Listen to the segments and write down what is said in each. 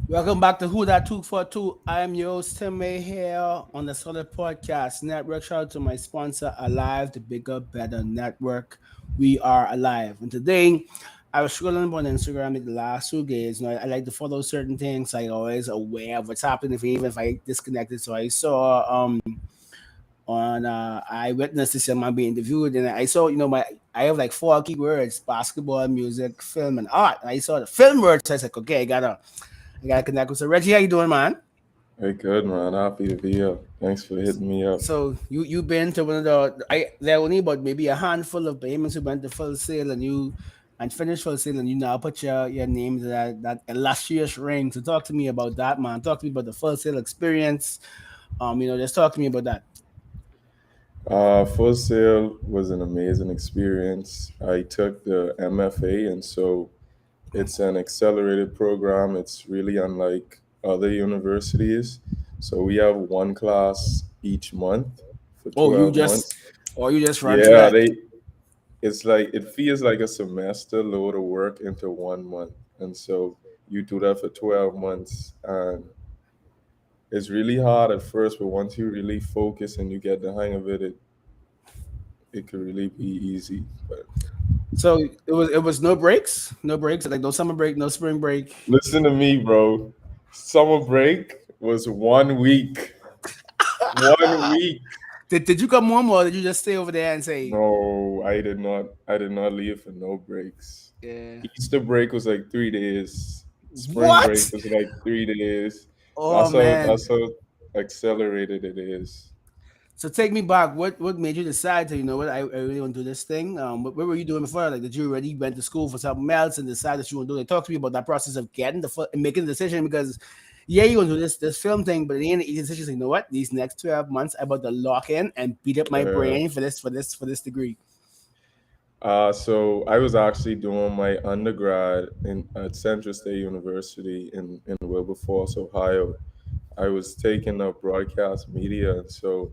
Welcome back to Who That 242. I'm your host, TIMMAY here on the Solid Podcast Network. Shout out to my sponsor, Alive, the bigger, better network. We are alive. And today, I was scrolling on Instagram in the last 2 days. I like to follow certain things. I always aware of what's happening, even if I disconnected. So I saw on Eyewitness this young man being interviewed, and I saw I have like four keywords: basketball, music, film, and art. And I saw the film words. So I was like, okay, I gotta connect with. So Reggie, how you doing, man? Hey, good man. Happy to be up. Thanks for hitting me up. So you been to one of the there are only about maybe a handful of payments who went to full sale and finished full sale, and you now put your name to that illustrious ring. So talk to me about that, man. Talk to me about the full sale experience. Just talk to me about that. Full Sail was an amazing experience. I took the MFA, and so it's an accelerated program. It's really unlike other universities. So we have one class each month for Oh, 12 months. you just run through Yeah, that. it's like, it feels like a semester load of work into 1 month. And so you do that for 12 months. And it's really hard at first, but once you really focus and you get the hang of it could really be easy. But So it was no breaks, like no summer break, no spring break. listen to me, bro. Summer break was 1 week. 1 week. Did you come home or did you just stay over there and say, No, I did not. I did not leave for no breaks. yeah, Easter break was like 3 days. Spring break what? was like 3 days. Oh That's how man. that's how accelerated it is. So take me back. What made you decide to, I really want to do this thing? What were you doing before? Like, did you already went to school for something else and decided that you want to do it? Talk to me about that process of getting and making the decision because, yeah, you want to do this film thing, but at the end of the decision, you know what? These next 12 months, I'm about to lock in and beat up my Uh, brain for this degree. so I was actually doing my undergrad at Central State University in Wilberforce, Ohio. I was taking up broadcast media, and so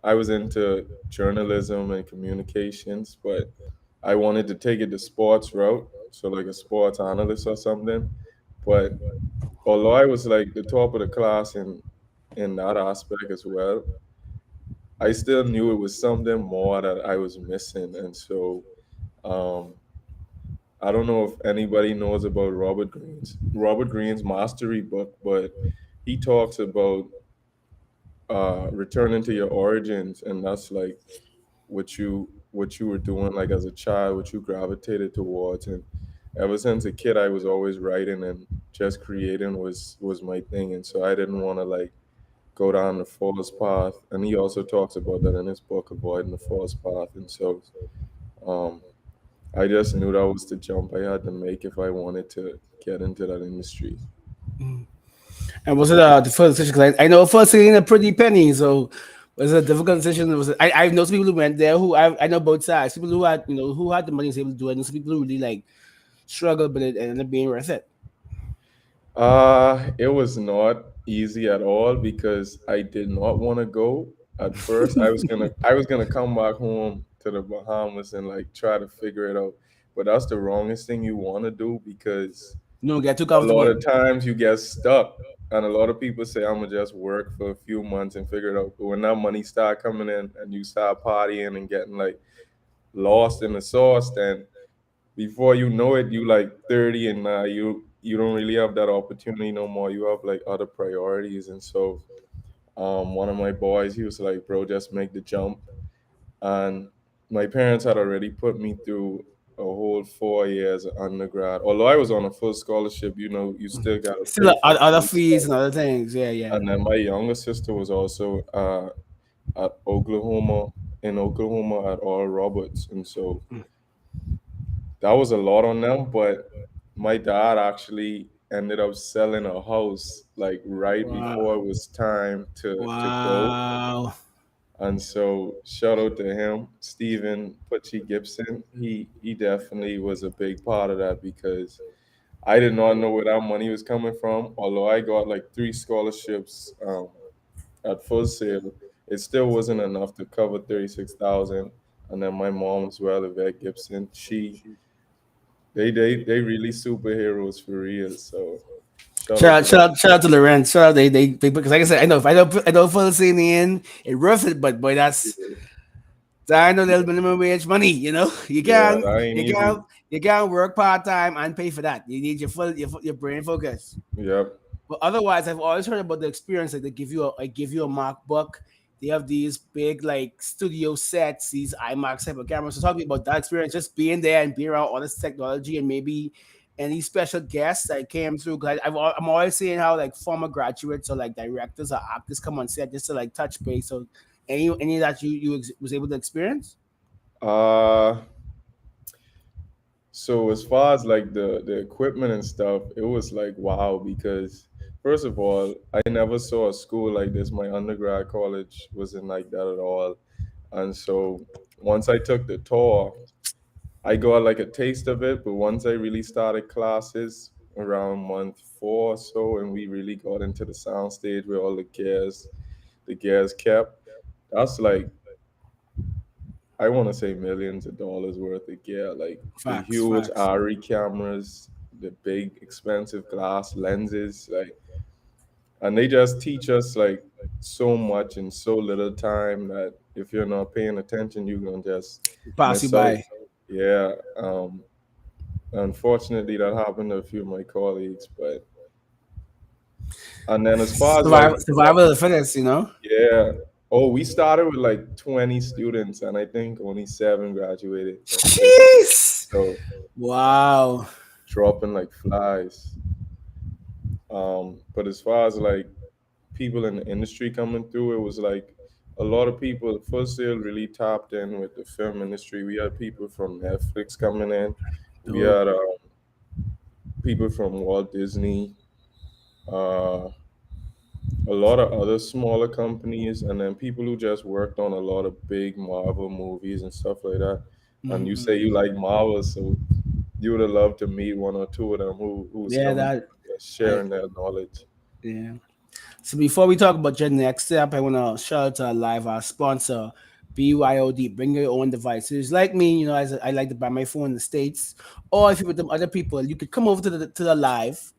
I was into journalism and communications, but I wanted to take it the sports route, so like a sports analyst or something. But although I was like the top of the class in that aspect as well, I still knew it was something more that I was missing, and so um, I don't know if anybody knows about Robert Greene's mastery book, but he talks about returning to your origins, and that's like what you were doing like as a child, what you gravitated towards. And ever since a kid, I was always writing, and just creating was my thing. And so I didn't want to like go down the false path. And he also talks about that in his book, Avoiding the False Path. And so um, I just knew that was the jump I had to make if I wanted to get into that industry. Mm. And was it the first decision? 'Cause I know first thing a pretty penny, so was it a difficult decision? I know some people who went there who I know both sides. People who had who had the money to be able to do it, and some people who really like struggled, but it ended up being worth it. It was not easy at all because I did not want to go at first. I was gonna come back home to the Bahamas and like try to figure it out. But that's the wrongest thing you want to do because No, get too a lot comfortable. of times you get stuck. And a lot of people say I'm gonna just work for a few months and figure it out. But when that money start coming in and you start partying and getting like lost in the sauce, then before you know it, you like 30, and you don't really have that opportunity no more. You have like other priorities. And so one of my boys, he was like, bro, just make the jump. And my parents had already put me through a whole 4 years of undergrad. Although I was on a full scholarship, you still got to Still pay for other food fees stuff. and other things. Yeah, yeah. And then my younger sister was also at Oklahoma at Oral Roberts. And so that was a lot on them. But my dad actually ended up selling a house like right Wow. before it was time to go. Wow. And so shout out to him, Stephen Reggie Gibson. He definitely was a big part of that because I did not know where that money was coming from. Although I got like 3 scholarships at full sale, it still wasn't enough to cover 36,000. And then my mom as well, Yvette Gibson, they really superheroes for real. So Shout out to that. Shout out to Lorenz. Shout out they because like I said, I know if I don't fall in the end, it worth it. But boy, that's I know little minimum wage money. You know, Yeah, that ain't easy. you can't work part time and pay for that. You need your brain focus. Yep. But otherwise, I've always heard about the experience. Like they give you a MacBook. They have these big like studio sets, these IMAX type of cameras. So talking about that experience, just being there and being around all this technology, and maybe any special guests that came through. Because I'm always seeing how like former graduates or like directors or actors come on set just to like touch base. So any that was able to experience? Uh so as far as like the equipment and stuff, it was like wow because first of all, I never saw a school like this. My undergrad college wasn't like that at all. And so once I took the tour, I got like a taste of it, but once I really started classes around month 4 or so, and we really got into the sound stage where all the gears kept, that's like I want to say millions of dollars worth of gear, like the Facts, huge facts. RE cameras, the big expensive glass lenses, like, and they just teach us like so much in so little time that if you're not paying attention, you're gonna just Pass you miss out. by. Yeah. Unfortunately, that happened to a few of my colleagues, but and then as far as like Survival of the fittest, you know. yeah, oh, we started with like 20 students, and I think only 7 graduated. That's it. Jeez. So Wow. dropping like flies. But as far as like people in the industry coming through, it was like a lot of people. First, they really tapped in with the film industry. We had people from Netflix coming in. We Dope. had people from Walt Disney. Uh, a lot of other smaller companies, and then people who just worked on a lot of big Marvel movies and stuff like that. And you say Mhm. you like Marvel, so you would have loved to meet one or two of them who was Yeah, coming that through, just I sharing their knowledge. yeah. So before we talk about your next step, I want to shout out to our live our sponsor, BYOD. Bring your own devices. Like me, you know, as I like to buy my phone in the states, or if you're with them other people, you could come over to the live,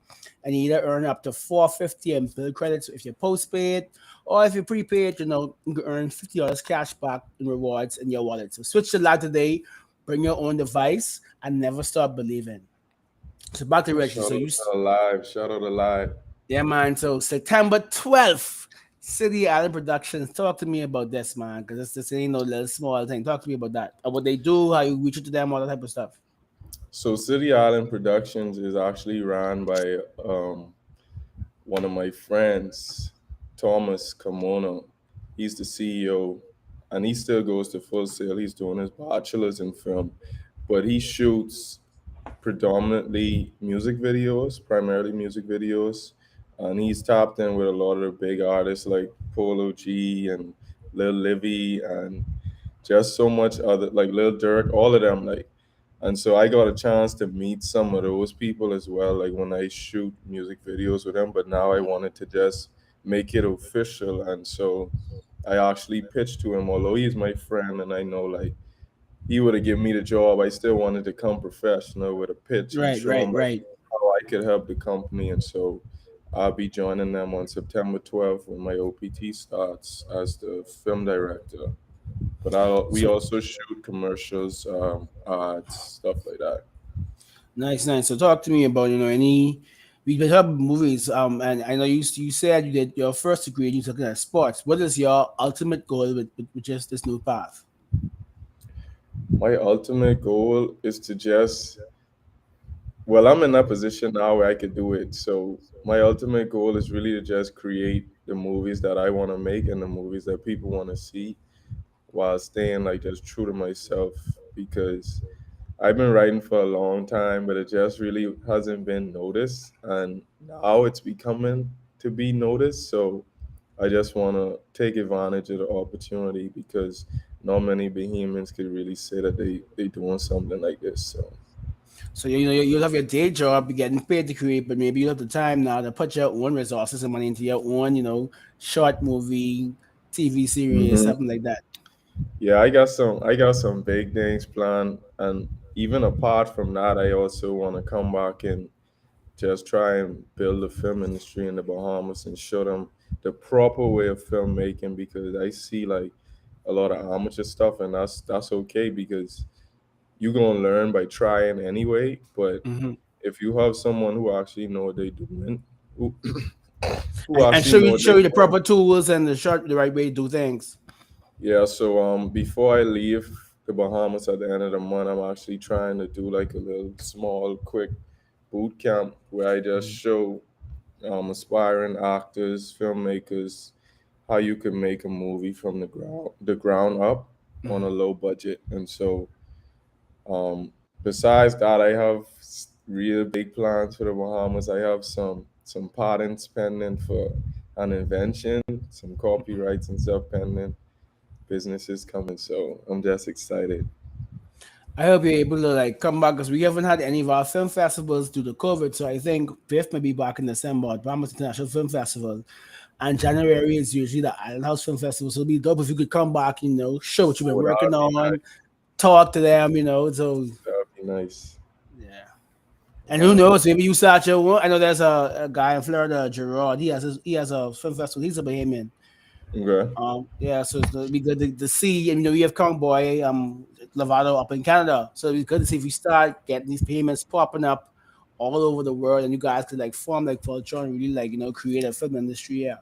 and you either earn up to 450 in bill credits if you're postpaid, or if you're prepaid, you know, you can earn $50 cash back in rewards in your wallet. So switch to live today. Bring your own device and never stop believing. So back to Reggie. Shout So out you to Alive. Shout out Alive. yeah, man. So September 12th, City Island Productions. Talk to me about this, man, because this ain't no little small thing. Talk to me about that. What they do, how you reach out to them, all that type of stuff. So City Island Productions is actually run by one of my friends, Thomas Kamono. He's the CEO, and he still goes to Full Sail. He's doing his bachelor's in film, but he shoots predominantly music videos, primarily music videos. And he's tapped in with a lot of the big artists like Polo G and Lil Livy and just so much other like Lil Durk, all of them like. And so I got a chance to meet some of those people as well, like when I shoot music videos with them. But now I wanted to just make it official, and so I actually pitched to him. Although he's my friend, and I know like he would have given me the job, I still wanted to come professional with a pitch and Right, show right, him like right. how I could help the company. And so I'll be joining them on September 12th when my OPT starts as the film director. But we So also shoot commercials, ads, stuff like that. nice, nice. So talk to me about any. We been talking about movies, and I know you said you did your first degree and you took it at sports. What is your ultimate goal with just this new path? My ultimate goal is to just, well, I'm in that position now where I could do it. So my ultimate goal is really to just create the movies that I want to make and the movies that people want to see while staying like just true to myself because I've been writing for a long time, but it just really hasn't been noticed. And now it's becoming to be noticed. So I just want to take advantage of the opportunity because not many Bahamians could really say that they doing something like this. So So you'll have your day job, be getting paid to create, but maybe you have the time now to put your own resources and money into your own, short movie, TV series, hmm something like that. yeah, I got some big things planned, and even apart from that, I also want to come back and just try and build a film industry in the Bahamas and show them the proper way of filmmaking, because I see like a lot of amateur stuff, and that's okay because you're gonna learn by trying anyway. But Hmm. if you have someone who actually know what they're doing, who, who And actually know what show they're you the doing. proper tools and the right way to do things. Yeah, so before I leave the Bahamas at the end of the month, I'm actually trying to do like a little small, quick boot camp where I just show aspiring actors, filmmakers, how you can make a movie from the ground up on a Hmm. low budget. And so, besides that, I have real big plans for the Bahamas. I have some patents pending for an invention, some copyrights and stuff pending, businesses coming. So I'm just excited. I hope you're able to like come back because we haven't had any of our film festivals due to COVID. So I think Biff may be back in December at Bahamas International Film Festival. And January is usually the Island House Film Festival. So it'd be dope if you could come back, show what you've been Oh, working that'd be on, nice. talk to them. So That'd be nice. yeah. And who Wow. knows? Maybe you start your one. I know there's a guy in Florida, Gerard. He has a film festival. He's a Bahamian. Okay. Yeah, so it'd be good to see. And we have Convoy, Lovato up in Canada. So it'd be good to see if we start getting these payments popping up all over the world, and you guys could like form like culture and really like create a film industry. Yeah,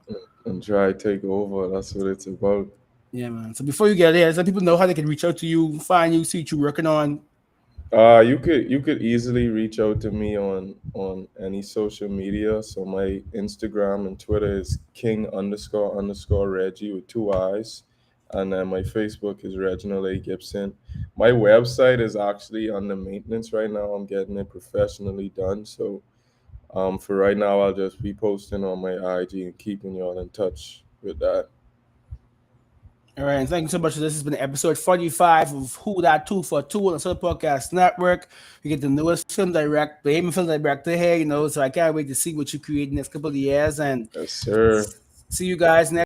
And try to take over. That's what it's about. yeah, man. So before you get there, let people know how they can reach out to you, find you, see what you're working on. You could easily reach out to me on any social media. So my Instagram and Twitter is king underscore Reggie with two eyes, and then my Facebook is Reginald A Gibson. My website is actually under maintenance right now. I'm getting it professionally done. So for right now, I'll just be posting on my IG and keeping y'all in touch with that. All right, and thank you so much. This has been episode 45 of Who That Two for Two on the Southern Podcast Network. We get the newest Bahamian film director here, so I can't wait to see what you create in the next couple of years and Yes, sir. see you guys next